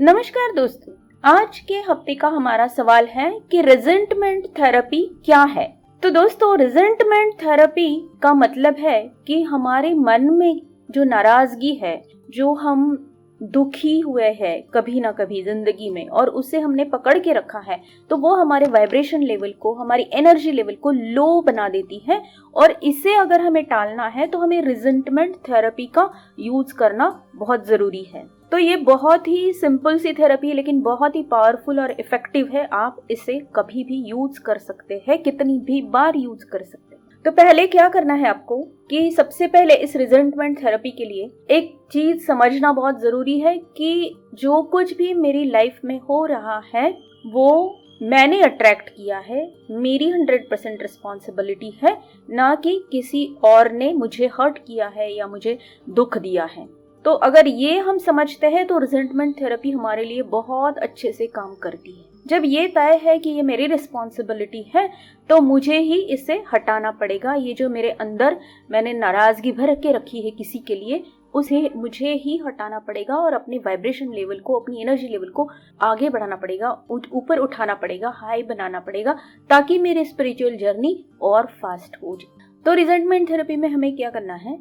नमस्कार दोस्तों, आज के हफ्ते का हमारा सवाल है कि रिजेंटमेंट थेरेपी क्या है। तो दोस्तों, रिजेंटमेंट थेरेपी का मतलब है कि हमारे मन में जो नाराजगी है, जो हम दुखी हुए हैं कभी ना कभी जिंदगी में और उसे हमने पकड़ के रखा है, तो वो हमारे वाइब्रेशन लेवल को, हमारी एनर्जी लेवल को लो बना देती है। और इसे अगर हमें टालना है तो हमें रिजेंटमेंट थेरेपी का यूज करना बहुत जरूरी है। तो ये बहुत ही सिंपल सी थेरेपी है, लेकिन बहुत ही पावरफुल और इफेक्टिव है। आप इसे कभी भी यूज कर सकते हैं, कितनी भी बार यूज कर सकते हैं। तो पहले क्या करना है आपको कि सबसे पहले इस रिजेंटमेंट थेरेपी के लिए एक चीज समझना बहुत जरूरी है कि जो कुछ भी मेरी लाइफ में हो रहा है वो मैंने अट्रैक्ट किया है, मेरी 100% रिस्पॉन्सिबिलिटी है, ना कि किसी और ने मुझे हर्ट किया है या मुझे दुख दिया है। तो अगर ये हम समझते हैं तो रिजेंटमेंट थेरेपी हमारे लिए बहुत अच्छे से काम करती है। जब ये तय है कि ये मेरी रिस्पॉन्सिबिलिटी है तो मुझे ही इसे हटाना पड़ेगा। ये जो मेरे अंदर मैंने नाराजगी भर के रखी है किसी के लिए, उसे मुझे ही हटाना पड़ेगा और अपने वाइब्रेशन लेवल को, अपनी एनर्जी लेवल को आगे बढ़ाना पड़ेगा, ऊपर उठाना पड़ेगा, हाई बनाना पड़ेगा, ताकि मेरी स्पिरिचुअल जर्नी और फास्ट हो जाए। तो रिजेंटमेंट थेरेपी में हमें क्या करना है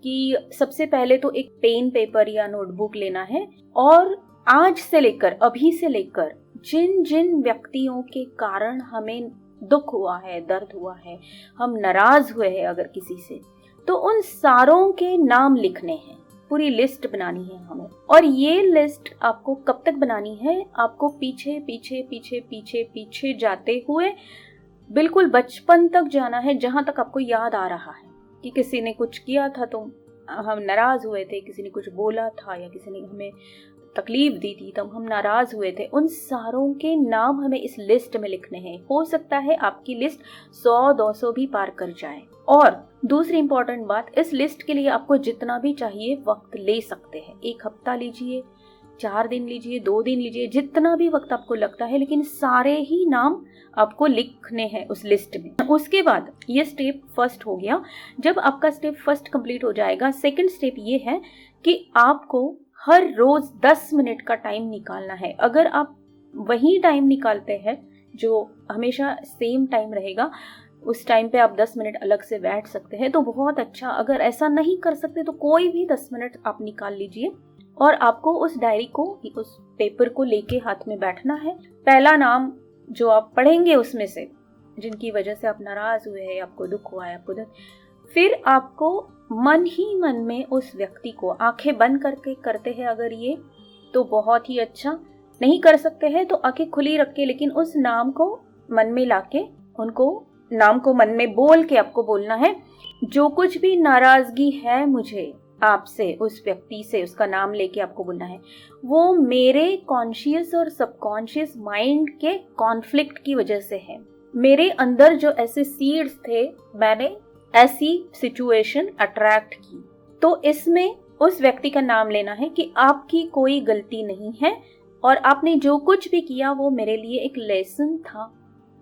कि सबसे पहले तो एक पेन, पेपर या नोटबुक लेना है और आज से लेकर, अभी से लेकर जिन जिन व्यक्तियों के कारण हमें दुख हुआ है, दर्द हुआ है, हम नाराज हुए हैं अगर किसी से, तो उन सारों के नाम लिखने हैं। पूरी लिस्ट बनानी है हमें। और ये लिस्ट आपको कब तक बनानी है? आपको पीछे पीछे पीछे पीछे पीछे जाते हुए बिल्कुल बचपन तक जाना है, जहां तक आपको याद आ रहा है कि किसी ने कुछ किया था तो हम नाराज हुए थे, किसी ने कुछ बोला था या किसी ने हमें तकलीफ दी थी तब हम नाराज हुए थे। उन सारों के नाम हमें इस लिस्ट में लिखने हैं। हो सकता है आपकी लिस्ट 100-200 भी पार कर जाए। और दूसरी इंपॉर्टेंट बात, इस लिस्ट के लिए आपको जितना भी चाहिए वक्त ले सकते हैं। 1 हफ्ता लीजिए, 4 दिन लीजिए, 2 दिन लीजिए, जितना भी वक्त आपको लगता है, लेकिन सारे ही नाम आपको लिखने हैं उस लिस्ट में। उसके बाद ये स्टेप फर्स्ट हो गया। जब आपका स्टेप फर्स्ट कंप्लीट हो जाएगा, सेकंड स्टेप ये है कि आपको हर रोज 10 मिनट का टाइम निकालना है। अगर आप वही टाइम निकालते हैं जो हमेशा सेम टाइम रहेगा, उस टाइम पे आप 10 मिनट अलग से बैठ सकते हैं तो बहुत अच्छा। अगर ऐसा नहीं कर सकते तो कोई भी 10 मिनट आप निकाल लीजिए और आपको उस डायरी को, उस पेपर को लेके हाथ में बैठना है। पहला नाम जो आप पढ़ेंगे उसमें से जिनकी वजह से आप नाराज हुए हैं, आपको दुख हुआ है, आपको दर्द, फिर आपको मन ही मन में उस व्यक्ति को आंखें बंद करके करते हैं अगर ये, तो बहुत ही अच्छा। नहीं कर सकते हैं तो आंखें खुली रख के, लेकिन उस नाम को मन में लाके, उनको नाम को मन में बोल के आपको बोलना है, जो कुछ भी नाराजगी है मुझे आपसे, उस व्यक्ति से, उसका नाम लेके आपको बोलना है, वो मेरे कॉन्शियस और सबकॉन्शियस माइंड के कॉन्फ्लिक्ट की वजह से है। मेरे अंदर जो ऐसे सीड्स थे, मैंने ऐसी सिचुएशन अट्रैक्ट की। तो इसमें उस व्यक्ति का नाम लेना है कि आपकी कोई गलती नहीं है और आपने जो कुछ भी किया वो मेरे लिए एक लेसन था,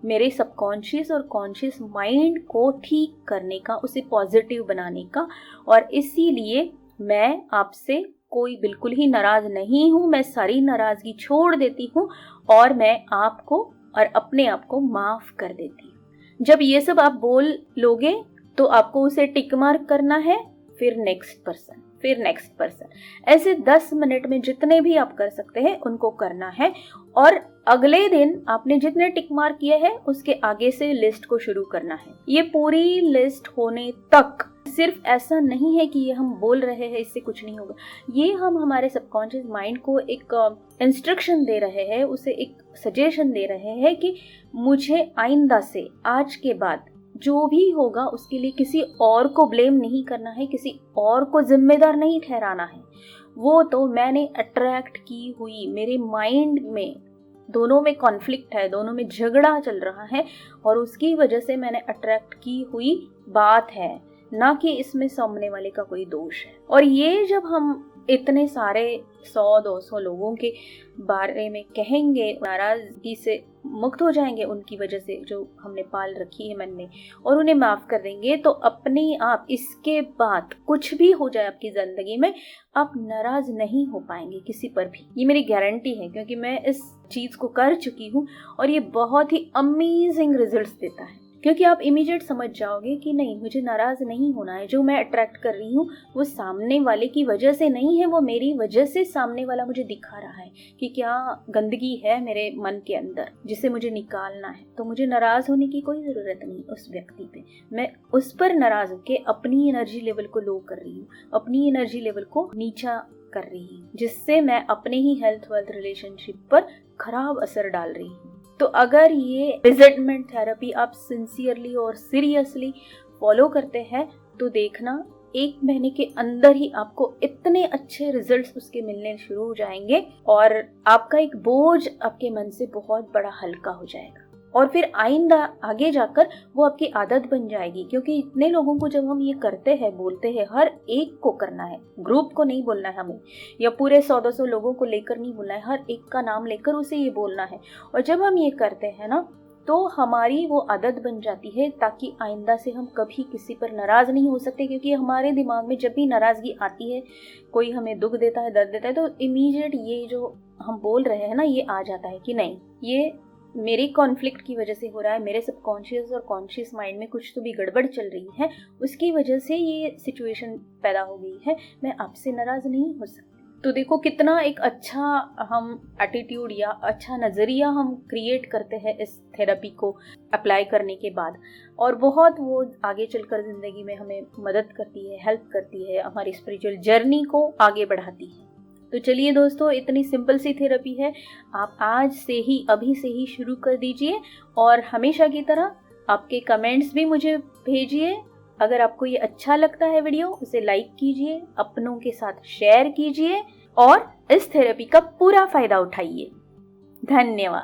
मेरे सबकॉन्शियस और कॉन्शियस माइंड को ठीक करने का, उसे पॉजिटिव बनाने का। और इसीलिए मैं आपसे कोई बिल्कुल ही नाराज नहीं हूँ। मैं सारी नाराजगी छोड़ देती हूँ और मैं आपको और अपने आप को माफ कर देती हूँ। जब ये सब आप बोल लोगे तो आपको उसे टिक मार्क करना है, फिर नेक्स्ट पर्सन, फिर नेक्स्ट पर्सन। ऐसे 10 मिनट में जितने भी आप कर सकते हैं उनको करना है। और अगले दिन आपने जितने टिक मार्क किए हैं उसके आगे से लिस्ट को शुरू करना है। ये पूरी लिस्ट होने तक सिर्फ ऐसा नहीं है कि ये हम बोल रहे हैं इससे कुछ नहीं होगा, ये हम हमारे सबकॉन्शियस माइंड को एक इंस्ट्रक्शन दे रहे हैं, उसे एक सजेशन दे रहे हैं कि मुझे आइंदा से, आज के बाद जो भी होगा उसके लिए किसी और को ब्लेम नहीं करना है, किसी और को जिम्मेदार नहीं ठहराना है। वो तो मैंने अट्रैक्ट की हुई, मेरे माइंड में दोनों में कॉन्फ्लिक्ट है, दोनों में झगड़ा चल रहा है और उसकी वजह से मैंने अट्रैक्ट की हुई बात है, ना कि इसमें सामने वाले का कोई दोष है। और ये जब हम इतने सारे 100-200 लोगों के बारे में कहेंगे, नाराजगी से मुक्त हो जाएंगे उनकी वजह से जो हमने पाल रखी है मन में, और उन्हें माफ कर देंगे, तो अपने आप इसके बाद कुछ भी हो जाए आपकी जिंदगी में, आप नाराज नहीं हो पाएंगे किसी पर भी। ये मेरी गारंटी है, क्योंकि मैं इस चीज को कर चुकी हूँ और ये बहुत ही अमेजिंग रिजल्ट्स देता है। क्योंकि आप इमीडिएट समझ जाओगे कि नहीं, मुझे नाराज नहीं होना है। जो मैं अट्रैक्ट कर रही हूँ वो सामने वाले की वजह से नहीं है, वो मेरी वजह से सामने वाला मुझे दिखा रहा है कि क्या गंदगी है मेरे मन के अंदर जिसे मुझे निकालना है। तो मुझे नाराज होने की कोई जरूरत नहीं उस व्यक्ति पे। मैं उस पर नाराज होकर अपनी एनर्जी लेवल को लो कर रही हूँ, अपनी एनर्जी लेवल को नीचा कर रही हूँ, जिससे मैं अपने ही हेल्थ वेल्थ रिलेशनशिप पर खराब असर डाल रही हूँ। तो अगर ये रिजल्टमेंट थेरेपी आप सिंसियरली और सीरियसली फॉलो करते हैं तो देखना 1 महीने के अंदर ही आपको इतने अच्छे रिजल्ट्स उसके मिलने शुरू हो जाएंगे और आपका एक बोझ आपके मन से बहुत बड़ा हल्का हो जाएगा। और फिर आइंदा आगे जाकर वो आपकी आदत बन जाएगी, क्योंकि इतने लोगों को जब हम ये करते हैं, बोलते हैं, हर एक को करना है, ग्रुप को नहीं बोलना है हमें, या पूरे 100-200 लोगों को लेकर नहीं बोलना है, हर एक का नाम लेकर उसे ये बोलना है। और जब हम ये करते हैं ना, तो हमारी वो आदत बन जाती है, ताकि आइंदा से हम कभी किसी पर नाराज नहीं हो सकते। क्योंकि हमारे दिमाग में जब भी नाराजगी आती है, कोई हमें दुख देता है, दर्द देता है, तो इमीडिएट ये जो हम बोल रहे हैं ना, ये आ जाता है कि नहीं, ये मेरी कॉन्फ्लिक्ट की वजह से हो रहा है, मेरे सबकॉन्शियस और कॉन्शियस माइंड में कुछ तो भी गड़बड़ चल रही है, उसकी वजह से ये सिचुएशन पैदा हो गई है, मैं आपसे नाराज नहीं हो सकती। तो देखो कितना एक अच्छा हम एटीट्यूड या अच्छा नज़रिया हम क्रिएट करते हैं इस थेरेपी को अप्लाई करने के बाद, और बहुत वो आगे चलकर ज़िंदगी में हमें मदद करती है, हेल्प करती है, हमारी स्पिरिचुअल जर्नी को आगे बढ़ाती है। तो चलिए दोस्तों, इतनी सिंपल सी थेरेपी है, आप आज से ही, अभी से ही शुरू कर दीजिए। और हमेशा की तरह आपके कमेंट्स भी मुझे भेजिए। अगर आपको ये अच्छा लगता है वीडियो, उसे लाइक कीजिए, अपनों के साथ शेयर कीजिए और इस थेरेपी का पूरा फायदा उठाइए। धन्यवाद।